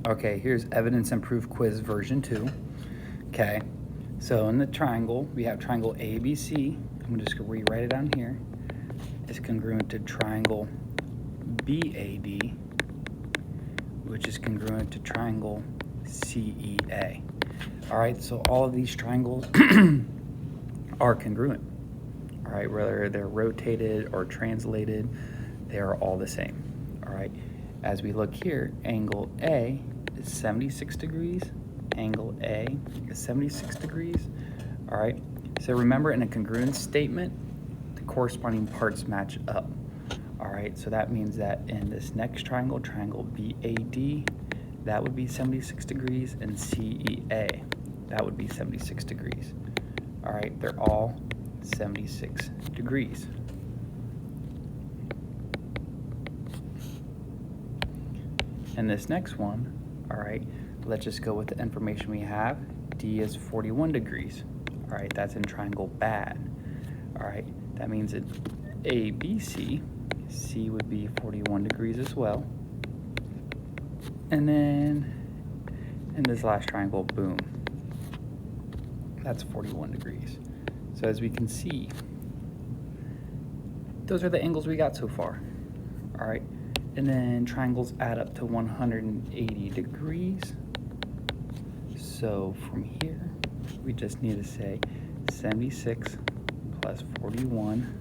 Okay, here's evidence and proof quiz version 2. Okay, so in the triangle, we have triangle ABC. I'm just going to rewrite it down here. It's congruent to triangle BAD, which is congruent to triangle CEA. All right, so all of these triangles are congruent. All right, whether they're rotated or translated, they are all the same. All right, as we look here, angle A is 76 degrees, angle A is 76 degrees. All right, so remember, in a congruence statement, the corresponding parts match up. All right, so that means that in this next triangle, triangle BAD, that would be 76 degrees, and CEA, that would be 76 degrees. All right, they're all 76 degrees. And this next one, all right, let's just go with the information we have. D is 41 degrees. All right, that's in triangle BAD. All right, that means that ABC, C would be 41 degrees as well. And then in this last triangle, boom, that's 41 degrees. So as we can see, those are the angles we got so far. All right, and then triangles add up to 180 degrees. So from here, we just need to say 76 plus 41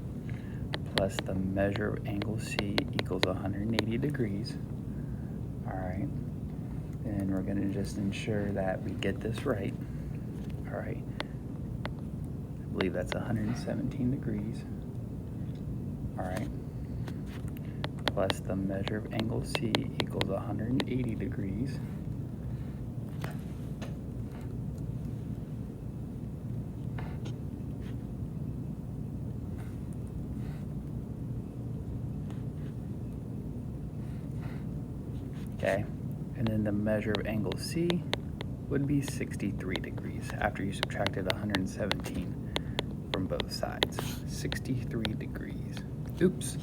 plus the measure of angle C equals 180 degrees. All right, and we're going to just ensure that we get this right. All right, I believe that's 117 degrees. All right, plus the measure of angle C equals 180 degrees. Okay, and then the measure of angle C would be 63 degrees after you subtracted 117 from both sides. 63 degrees. Oops,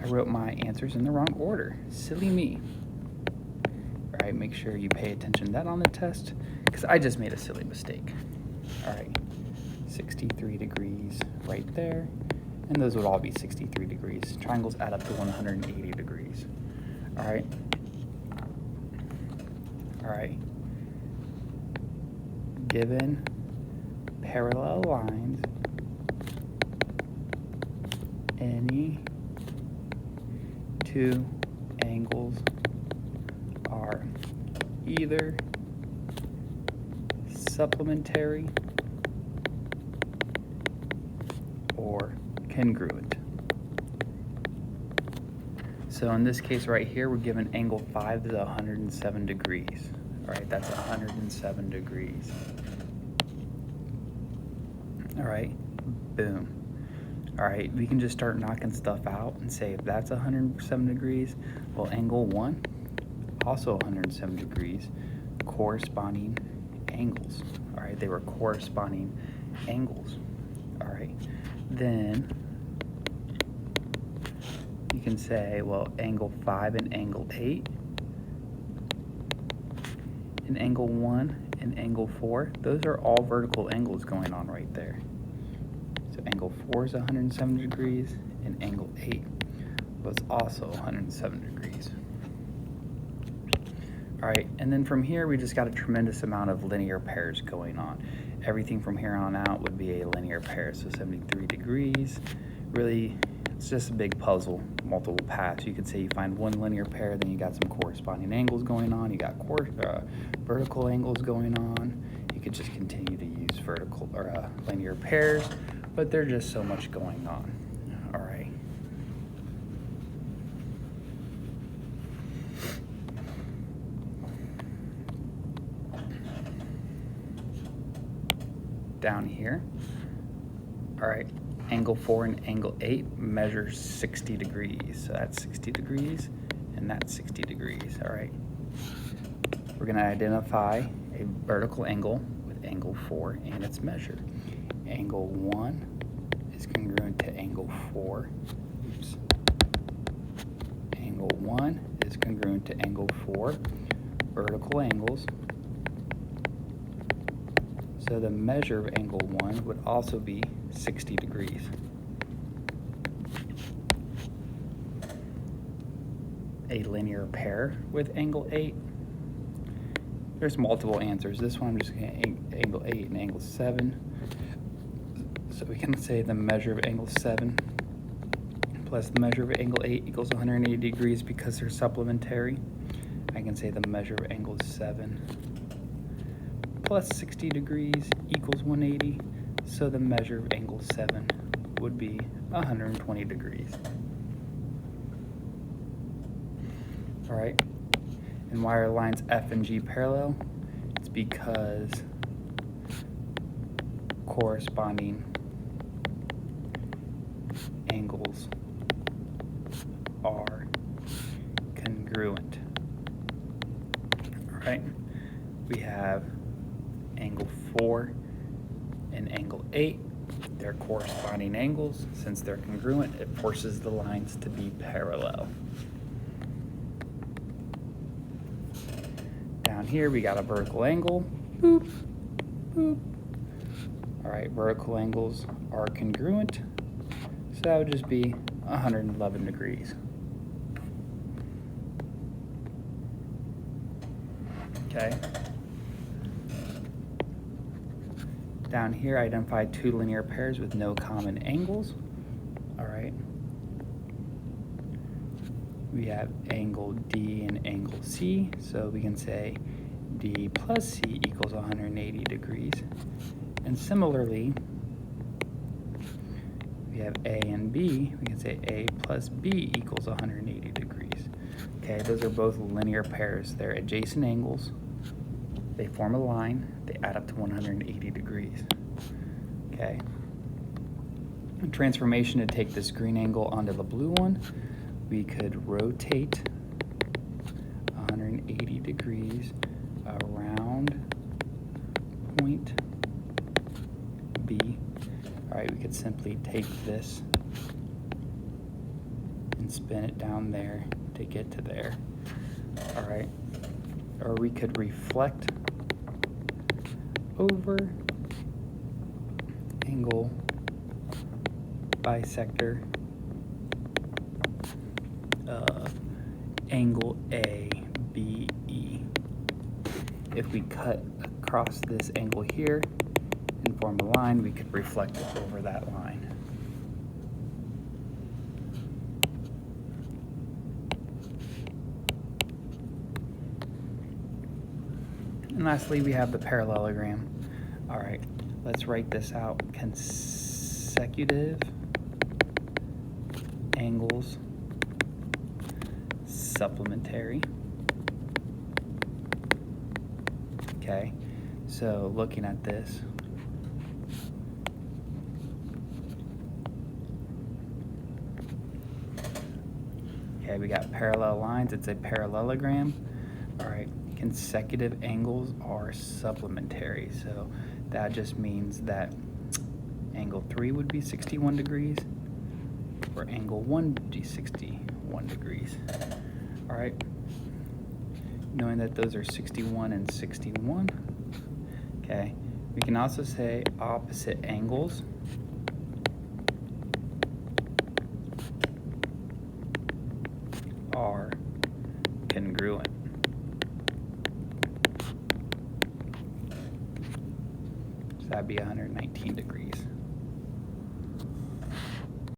I wrote my answers in the wrong order. Silly me. All right, make sure you pay attention to that on the test, because I just made a silly mistake. All right, 63 degrees right there, and those would all be 63 degrees. Triangles add up to 180 degrees. All right. All right. Given parallel lines, any two angles are either supplementary or congruent. So in this case right here, we're given angle 5 is 107 degrees. All right, that's 107 degrees. All right, boom. All right, we can just start knocking stuff out and say if that's 107 degrees, well, angle 1, also 107 degrees, corresponding angles. All right, they were corresponding angles. All right, then you can say, well, angle 5 and angle 8, and angle 1 and angle 4, those are all vertical angles going on right there. So angle 4 is 107 degrees, and angle 8 was also 107 degrees. All right, and then from here, we just got a tremendous amount of linear pairs going on. Everything from here on out would be a linear pair, so 73 degrees. Really, it's just a big puzzle, multiple paths. You could say you find one linear pair, then you got some corresponding angles going on. You got vertical angles going on. You could just continue to use vertical or linear pairs, but there's just so much going on. All right. Down here. All right. Angle 4 and angle 8 measure 60 degrees. So that's 60 degrees, and that's 60 degrees. All right. We're going to identify a vertical angle with angle 4 and its measure. Angle 1 is congruent to angle 4. Oops. Angle 1 is congruent to angle 4. vertical angles. So the measure of angle 1 would also be 60 degrees. A linear pair with angle 8. There's multiple answers. This one I'm just going to angle 8 and angle 7. So we can say the measure of angle 7 plus the measure of angle 8 equals 180 degrees because they're supplementary. I can say the measure of angle 7 plus 60 degrees equals 180. So the measure of angle 7 would be 120 degrees. All right. And why are lines F and G parallel? It's because corresponding angles are congruent. All right, we have angle 4 and angle 8. They're corresponding angles. Since they're congruent, it forces the lines to be parallel. Down here, we got a vertical angle. Boop, boop. All right, vertical angles are congruent. So that would just be 111 degrees. Okay. Down here, identify two linear pairs with no common angles. All right. We have angle D and angle C, so we can say D plus C equals 180 degrees. And similarly, we have A and B, we can say A plus B equals 180 degrees. Okay, those are both linear pairs. They're adjacent angles. They form a line. They add up to 180 degrees. Okay. A transformation to take this green angle onto the blue one, we could rotate 180 degrees around point B. All right, we could simply take this and spin it down there to get to there. All right, or we could reflect over angle bisector angle ABE. If we cut across this angle here and form a line, we could reflect it over that line. And lastly, we have the parallelogram. All right, let's write this out. Consecutive angles supplementary. Okay, so looking at this, okay, we got parallel lines. It's a parallelogram. All right, consecutive angles are supplementary. So that just means that angle 3 would be 61 degrees, or angle 1 would be 61 degrees. All right, knowing that those are 61 and 61, okay, we can also say opposite angles are congruent. So that'd be 119 degrees.